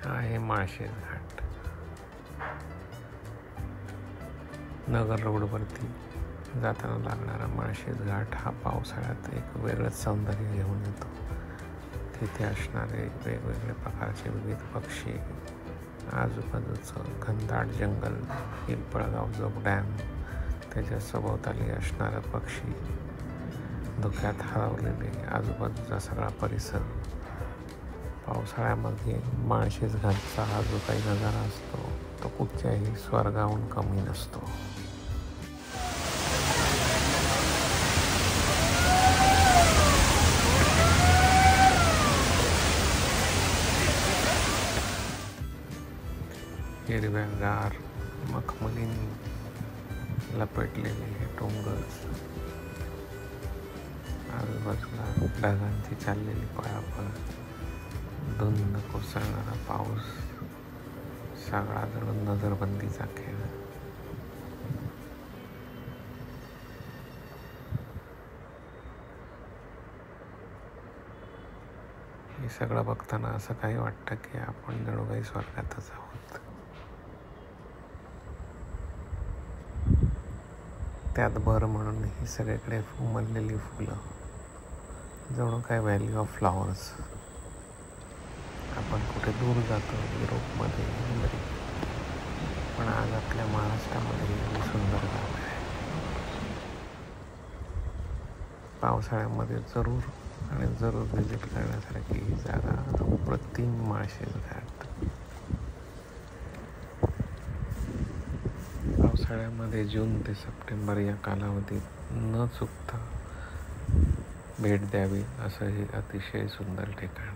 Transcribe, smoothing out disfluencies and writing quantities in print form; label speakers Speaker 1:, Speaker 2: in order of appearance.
Speaker 1: आहे माळशेज घाट. नगर रोडवरती जाताना लागणारा माळशेज घाट हा पावसाळ्यात एक वेगळंच सौंदर्य घेऊन येतो. तिथे असणारे वेगवेगळे प्रकारचे विविध पक्षी, आजूबाजूचं घनदाट जंगल, पिंपळगाव जोग डॅम, त्याच्या सभोवताली असणारे पक्षी, धुक्यात हरवलेले आजूबाजूचा सगळा परिसर. पावसाळ्यामध्ये माळशेज घाटचा हा जो काही नजारा असतो तो कुठच्याही स्वर्गाहून कमी नसतो. हिरव्यागार मखमलीने लपेटलेले हे डोंगर, आजूबाजूला ढगांची चाललेली पळापळ, धुंद कोसळणारा पाऊस, सगळा जणू नजरबंदीचा खेळ. हे सगळं बघताना असं काही वाटतं की आपण जणू काही स्वर्गातच आहोत. त्यात बरं म्हणून ही सगळीकडे उमललेली फुलं, जणू काय व्हॅली ऑफ फ्लॉवर्स. आपण कुठे दूर जातो युरोपमध्ये वगैरे, पण आज आपल्या महाराष्ट्रामध्ये एवढी सुंदर गाव आहे. पावसाळ्यामध्ये जरूर व्हिजिट करण्यासारखी ही जागा अप्रतिम माळशेज घाट. पावसाळ्यामध्ये जून ते सप्टेंबर या कालावधीत न चुकता भेट द्यावी असं हे अतिशय सुंदर ठिकाण.